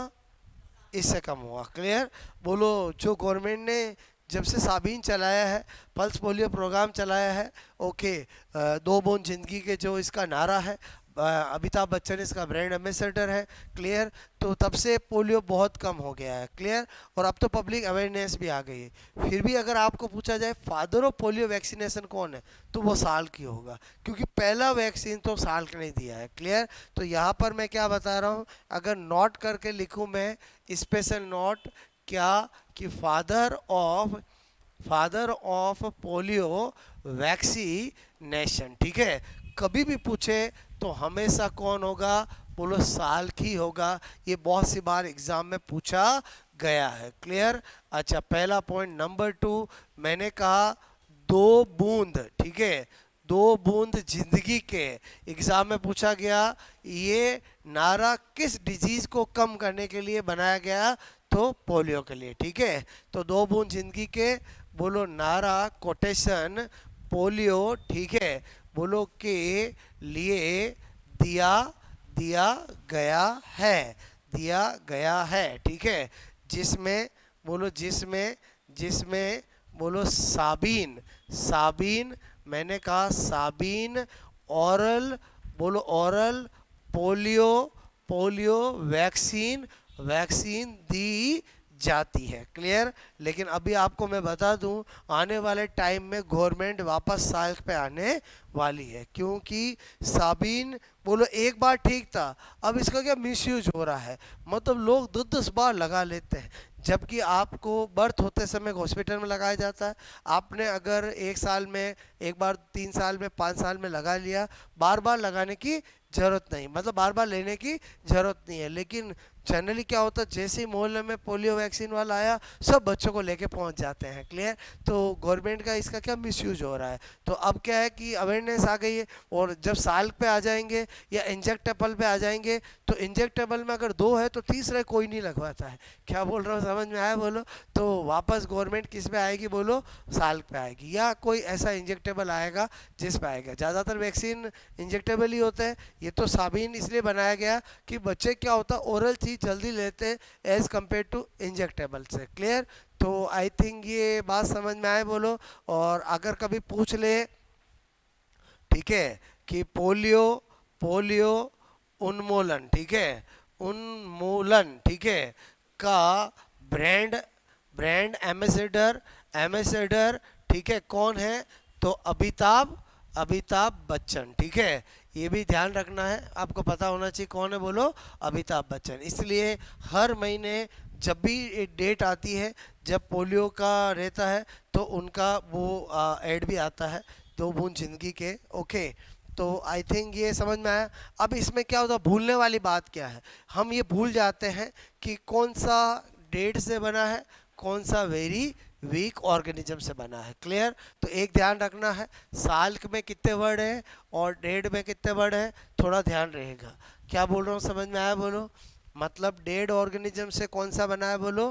इससे कम हुआ। क्लियर? बोलो जो गवर्नमेंट ने जब से साबीन चलाया है, पल्स पोलियो प्रोग्राम चलाया है, ओके, 2 बूंद जिंदगी के जो इसका नारा है, अमिताभ बच्चन इसका ब्रांड एम्बेसडर है। क्लियर? तो तब से पोलियो बहुत कम हो गया है। क्लियर? और अब तो पब्लिक अवेयरनेस भी आ गई है। फिर भी अगर आपको पूछा जाए फादर ऑफ पोलियो वैक्सीनेशन कौन है, तो वो साल्क ही होगा, क्योंकि पहला वैक्सीन तो साल्क ने दिया है। क्लियर? तो यहाँ पर मैं क्या बता रहा हूँ, अगर नोट करके लिखूँ मैं, स्पेशल नोट, क्या कि फादर ऑफ पोलियो वैक्सीनेशन। ठीक है, कभी भी पूछे तो हमेशा कौन होगा बोलो? साल्क ही होगा। ये बहुत सी बार एग्जाम में पूछा गया है। क्लियर? अच्छा, पहला पॉइंट। नंबर 2 मैंने कहा 2 बूंद, ठीक है, 2 बूंद जिंदगी के, एग्जाम में पूछा गया। ये नारा किस डिजीज को कम करने के लिए बनाया गया? तो पोलियो के लिए। ठीक है, तो 2 बूंद जिंदगी के, बोलो नारा कोटेशन पोलियो, ठीक है, बोलो के लिए दिया दिया गया है, दिया गया है। ठीक है, जिसमें बोलो जिसमें जिसमें बोलो साबीन, साबीन, मैंने कहा साबीन ओरल, बोलो oral polio, polio vaccine, vaccine दी जाती है। क्लियर। लेकिन अभी आपको मैं बता दूं, आने वाले टाइम में गवर्नमेंट वापस साल्क पे आने वाली है, क्योंकि साबीन बोलो एक बार ठीक था, अब इसका क्या मिसयूज हो रहा है। मतलब लोग 10-10 बार लगा लेते हैं, जबकि आपको बर्थ होते समय हॉस्पिटल में लगाया जाता है। आपने अगर एक साल में एक बार, 3 साल में, 5 साल में लगा लिया, बार बार लगाने की ज़रूरत नहीं, मतलब बार बार लेने की ज़रूरत नहीं है। लेकिन जनरली क्या होता है, जैसे ही मोहल्ले में पोलियो वैक्सीन वाला आया, सब बच्चों को लेके पहुंच जाते हैं। क्लियर। तो गवर्नमेंट का इसका क्या मिसयूज हो रहा है। तो अब क्या है कि अवेयरनेस आ गई है, और जब साल पे आ जाएंगे या इंजेक्टेबल पे आ जाएंगे, तो इंजेक्टेबल में अगर 2 है तो तीसरा कोई नहीं लगवाता है। क्या बोल रहा हूँ, समझ में आया बोलो। तो वापस गवर्नमेंट किस पे आएगी बोलो, साल पे आएगी, या कोई ऐसा इंजेक्टेबल आएगा जिस पे आएगा। ज़्यादातर वैक्सीन इंजेक्टेबल ही होते हैं। ये तो साबीन इसलिए बनाया गया कि बच्चे क्या होता है, ओरल चीज़ जल्दी लेते एज कम्पेयर टू इंजेक्टेबल से। क्लियर। तो आई थिंक ये बात समझ में आए बोलो। और अगर कभी पूछ ले, ठीक है, कि पोलियो पोलियो उन्मूलन, ठीक है, उन्मूलन, ठीक है, का ब्रांड ब्रांड एम्बेसडर एम्बेसडर ठीक है, कौन है, तो अमिताभ अमिताभ बच्चन। ठीक है, ये भी ध्यान रखना है, आपको पता होना चाहिए कौन है बोलो, अमिताभ बच्चन। इसलिए हर महीने जब भी एक डेट आती है जब पोलियो का रहता है, तो उनका वो एड भी आता है, 2 बूंद जिंदगी के। ओके। तो आई थिंक ये समझ में आया। अब इसमें क्या होता है, भूलने वाली बात क्या है, हम ये भूल जाते हैं कि कौन सा डेट से बना है, कौन सा वेरी वीक ऑर्गेनिज्म से बना है। क्लियर। तो एक ध्यान रखना है, साल में कितने वर्ड है और डेढ़ में कितने वर्ड है, थोड़ा ध्यान रहेगा। क्या बोल रहा हूँ, समझ में आया बोलो। मतलब डेड ऑर्गेनिज्म से कौन सा बना है बोलो,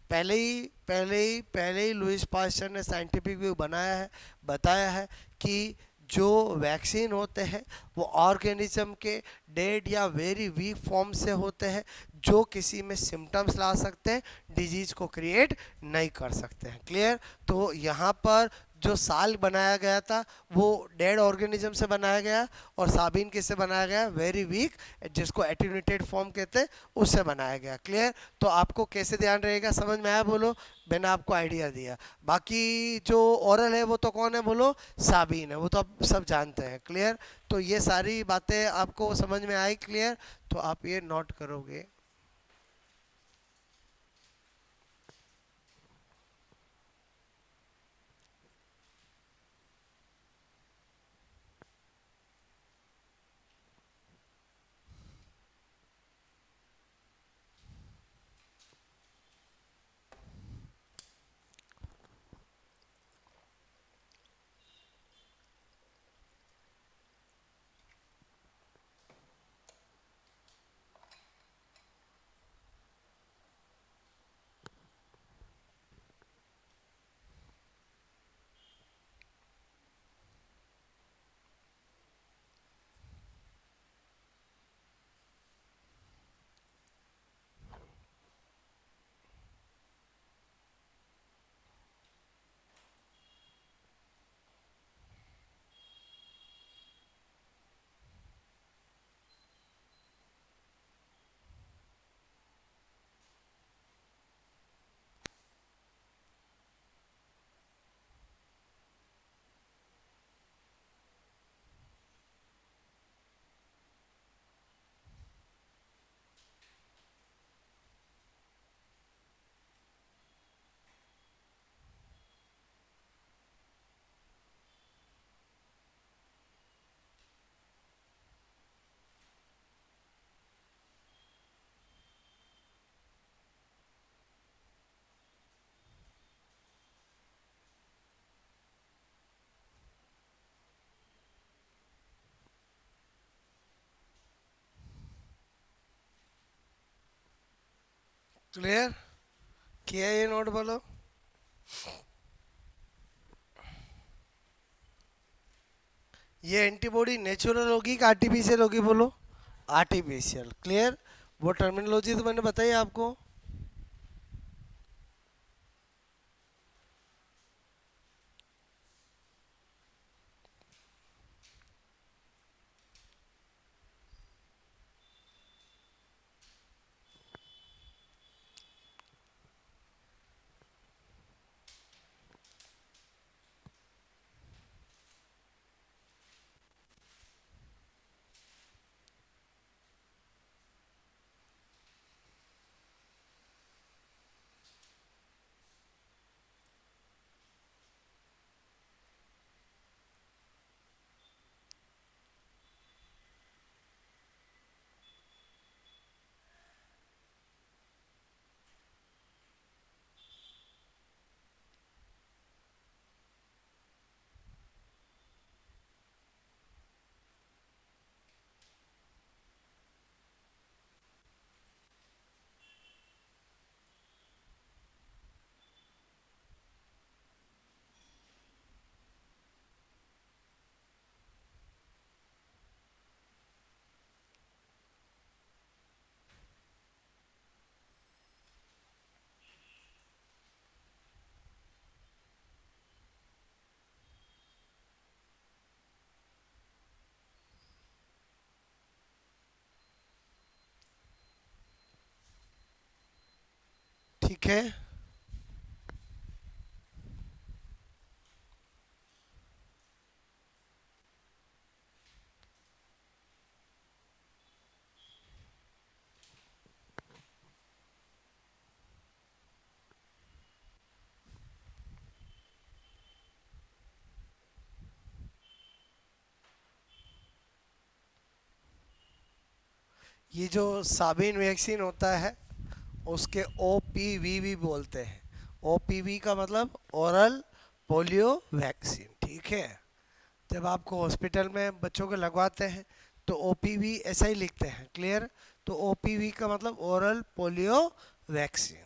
पहले ही लुइस पास्चर ने साइंटिफिक व्यू बनाया है, बताया है कि जो वैक्सीन होते हैं वो ऑर्गेनिज्म के डेड या वेरी वीक फॉर्म से होते हैं, जो किसी में सिम्टम्स ला सकते हैं, डिजीज को क्रिएट नहीं कर सकते हैं। क्लियर। तो यहाँ पर जो साल बनाया गया था वो डेड ऑर्गेनिज्म से बनाया गया, और साबिन किससे बनाया गया, वेरी वीक, जिसको एटीन्यूटेड फॉर्म कहते हैं, उससे बनाया गया। क्लियर। तो आपको कैसे ध्यान रहेगा, समझ में आया बोलो, मैंने आपको आइडिया दिया। बाकी जो ओरल है वो तो कौन है बोलो, साबिन है, वो तो आप सब जानते हैं। क्लियर। तो ये सारी बातें आपको समझ में आई। क्लियर। तो आप ये नोट करोगे। क्लियर। किया ये नोट बोलो। ये एंटीबॉडी नेचुरल होगी कि आर्टिफिशियल होगी बोलो, आर्टिफिशियल। क्लियर। वो टर्मिनोलॉजी तो मैंने बताई आपको। ठीक है। ये जो साबिन वैक्सीन होता है उसके OPV भी बोलते हैं। OPV का मतलब ओरल पोलियो वैक्सीन, ठीक है। जब आपको हॉस्पिटल में बच्चों को लगवाते हैं तो OPV ऐसा ही लिखते हैं, क्लियर। तो OPV का मतलब ओरल पोलियो वैक्सीन।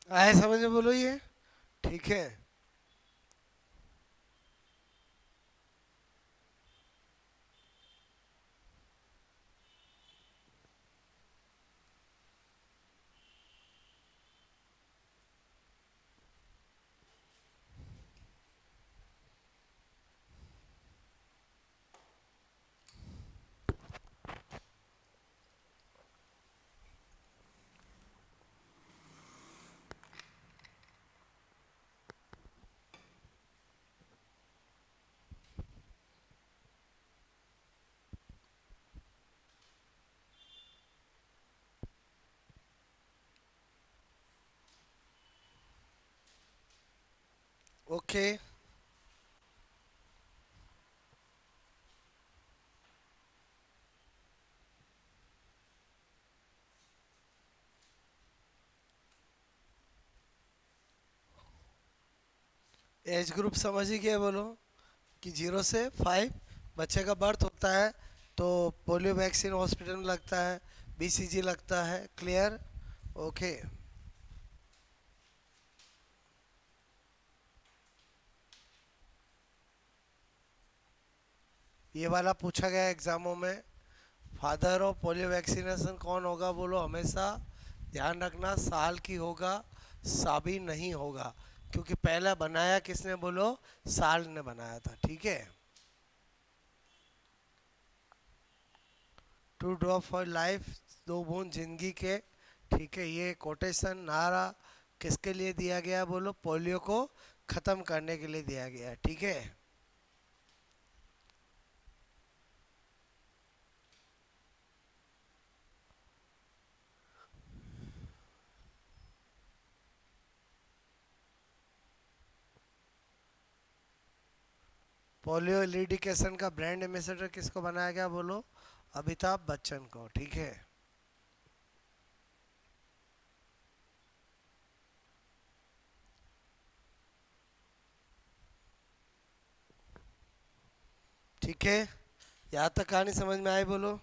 आए समझ में, बोलो ये, ठीक है। ओके। एज ग्रुप समझ ही गए, बोलो कि 0 से 5 बच्चे का बर्थ होता है तो पोलियो वैक्सीन हॉस्पिटल में लगता है, BCG लगता है, क्लियर, ओके। ये वाला पूछा गया एग्जामों में, फादर ऑफ पोलियो वैक्सीनेशन कौन होगा, बोलो हमेशा ध्यान रखना साल की होगा, साबिन नहीं होगा, क्योंकि पहला बनाया किसने, बोलो साल ने बनाया था, ठीक है। टू ड्रॉप फॉर लाइफ, 2 बूंद जिंदगी के, ठीक है। ये कोटेशन नारा किसके लिए दिया गया, बोलो पोलियो को ख़त्म करने के लिए दिया गया, ठीक है। पोलियो एलिडिकेशन का ब्रांड एम्बेसडर किसको बनाया गया, बोलो अमिताभ बच्चन को, ठीक है। ठीक है, यहाँ तक कहानी समझ में आई, बोलो।